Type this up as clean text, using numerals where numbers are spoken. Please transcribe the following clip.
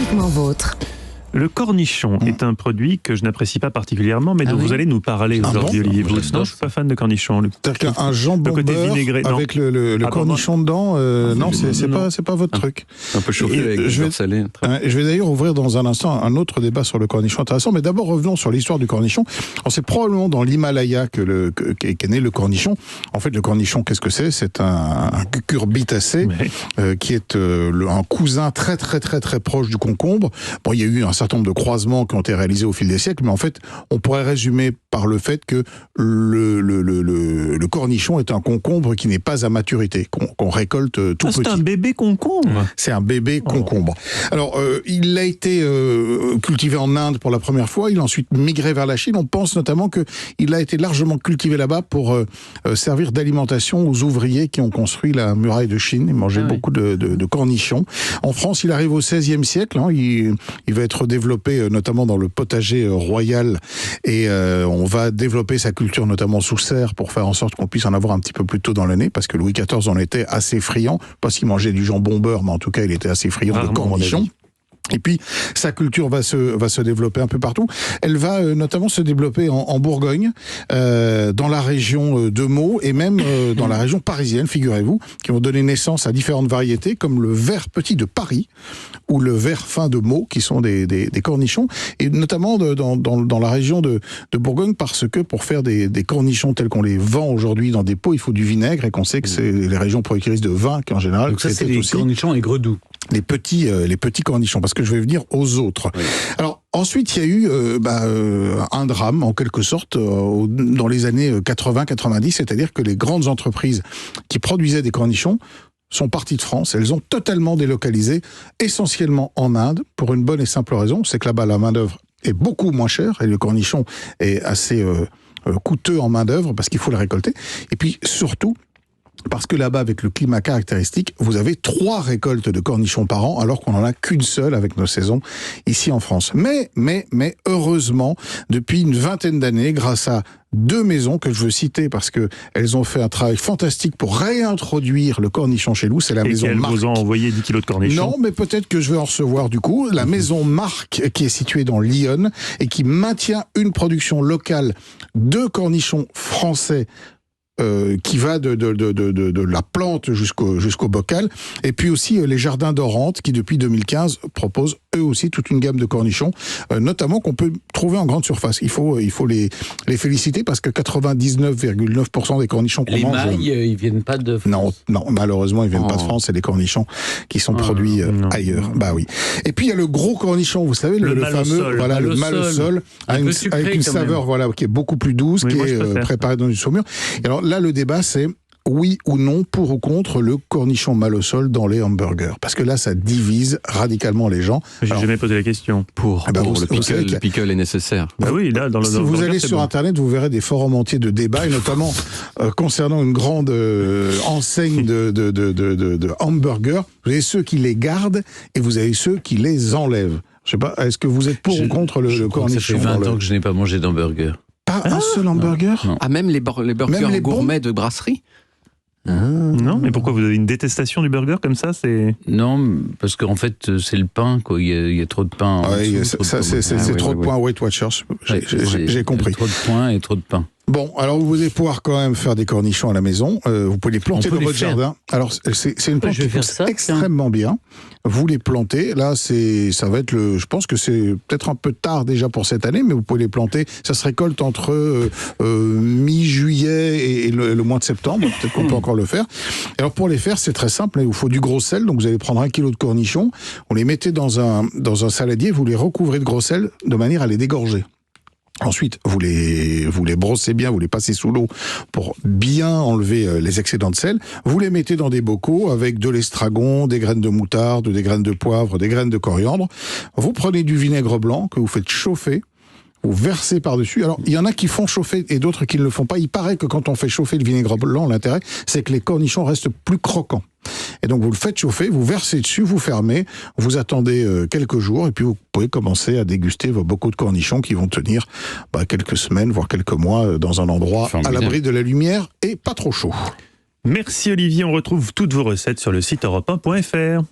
Typiquement vôtre. Le cornichon est un produit que je n'apprécie pas particulièrement, mais dont vous allez nous parler aujourd'hui, Olivier Brousse. Non, je suis pas fan de cornichon. C'est-à-dire qu'un jambon beurre avec le cornichon dedans, non, c'est pas votre truc. Un peu chauffé avec du beurre salé. Je vais d'ailleurs ouvrir dans un instant un autre débat sur le cornichon intéressant, mais d'abord revenons sur l'histoire du cornichon. C'est probablement dans l'Himalaya qu'est né le cornichon. En fait, le cornichon, qu'est-ce que c'est ? C'est un cucurbitacé qui est un cousin très très très très proche du concombre. Bon, il y a eu un certain nombre de croisements qui ont été réalisés au fil des siècles, mais en fait, on pourrait résumer par le fait que le cornichon est un concombre qui n'est pas à maturité, qu'on récolte tout petit. C'est un bébé concombre. C'est un bébé concombre. Alors, il a été cultivé en Inde pour la première fois, il a ensuite migré vers la Chine. On pense notamment qu'il a été largement cultivé là-bas pour servir d'alimentation aux ouvriers qui ont construit la muraille de Chine. Ils mangeaient beaucoup de cornichons. En France, il arrive au XVIe siècle. Il va être développé notamment dans le potager royal et on va développer sa culture notamment sous serre pour faire en sorte qu'on puisse en avoir un petit peu plus tôt dans l'année, parce que Louis XIV en était assez friand, pas s'il mangeait du jambon beurre, mais en tout cas il était assez friand de cornichons. Et puis, sa culture va se développer un peu partout. Elle va notamment se développer en Bourgogne, dans la région de Meaux, et même dans la région parisienne, figurez-vous, qui vont donner naissance à différentes variétés, comme le ver petit de Paris, ou le ver fin de Meaux, qui sont des cornichons, et notamment dans la région de Bourgogne, parce que pour faire des cornichons tels qu'on les vend aujourd'hui dans des pots, il faut du vinaigre, et qu'on sait que c'est les régions productrices de vin, qui en général... Donc ça, c'est les cornichons aigre doux. Les petits cornichons, parce que je vais venir aux autres. Oui. Alors, ensuite, il y a eu un drame, en quelque sorte, dans les années 80-90, c'est-à-dire que les grandes entreprises qui produisaient des cornichons sont parties de France. Elles ont totalement délocalisé, essentiellement en Inde, pour une bonne et simple raison, c'est que là-bas, la main-d'œuvre est beaucoup moins chère, et le cornichon est assez coûteux en main-d'œuvre, parce qu'il faut le récolter. Et puis, surtout, parce que là-bas, avec le climat caractéristique, vous avez 3 récoltes de cornichons par an, alors qu'on n'en a qu'une seule avec nos saisons ici en France. Mais heureusement, depuis une vingtaine d'années, grâce à 2 maisons que je veux citer parce que elles ont fait un travail fantastique pour réintroduire le cornichon chez nous. C'est la maison Marc. Vous ont envoyé 10 kilos de cornichons. Non, mais peut-être que je vais en recevoir du coup. La maison Marc, qui est située dans l'Yonne et qui maintient une production locale de cornichons français qui va de la plante jusqu'au bocal, et puis aussi les jardins d'Orantes qui depuis 2015 proposent eux aussi toute une gamme de cornichons, notamment qu'on peut trouver en grande surface. Il faut les féliciter parce que 99,9% des cornichons qu'on mange... Les mailles, ils viennent pas de France. Non, malheureusement ils viennent pas de France, c'est des cornichons qui sont produits ailleurs. Bah oui. Et puis il y a le gros cornichon, vous savez, le fameux le malosol, avec une saveur qui est beaucoup plus douce, qui est préparée dans du saumur. Et alors là, le débat, c'est oui ou non, pour ou contre le cornichon malosol dans les hamburgers. Parce que là, ça divise radicalement les gens. J'ai jamais posé la question. Le pickle est nécessaire. Bah oui, là, si vous allez sur Internet, vous verrez des forums entiers de débats, et notamment concernant une grande enseigne de hamburgers. Vous avez ceux qui les gardent et vous avez ceux qui les enlèvent. Je sais pas, est-ce que vous êtes pour ou contre le cornichon? Ça fait 20 ans que je n'ai pas mangé d'hamburger. Pas un seul hamburger? Non. Ah, même les burgers gourmets de brasserie? Non, mais pourquoi vous avez une détestation du burger comme ça? Non, parce qu'en fait, c'est le pain, quoi. Il y a trop de pain. C'est trop de pain Weight Watchers. J'ai compris. Trop de pain et trop de pain. Bon, alors vous allez pouvoir quand même faire des cornichons à la maison. Vous pouvez les planter dans votre jardin. Alors c'est une plante qui pousse extrêmement bien. Vous les plantez. Là, ça va être je pense que c'est peut-être un peu tard déjà pour cette année, mais vous pouvez les planter. Ça se récolte entre mi-juillet et le mois de septembre. Peut-être qu'on peut encore le faire. Alors pour les faire, c'est très simple. Il vous faut du gros sel. Donc vous allez prendre 1 kilo de cornichons. On les mettez dans un saladier. Vous les recouvrez de gros sel de manière à les dégorger. Ensuite, vous les brossez bien, vous les passez sous l'eau pour bien enlever les excédents de sel. Vous les mettez dans des bocaux avec de l'estragon, des graines de moutarde, des graines de poivre, des graines de coriandre. Vous prenez du vinaigre blanc que vous faites chauffer. Vous versez par-dessus. Alors, il y en a qui font chauffer et d'autres qui ne le font pas. Il paraît que quand on fait chauffer le vinaigre blanc, l'intérêt, c'est que les cornichons restent plus croquants. Et donc, vous le faites chauffer, vous versez dessus, vous fermez, vous attendez quelques jours et puis vous pouvez commencer à déguster vos bocaux de cornichons qui vont tenir quelques semaines, voire quelques mois dans un endroit à l'abri de la lumière et pas trop chaud. Merci Olivier, on retrouve toutes vos recettes sur le site europe1.fr.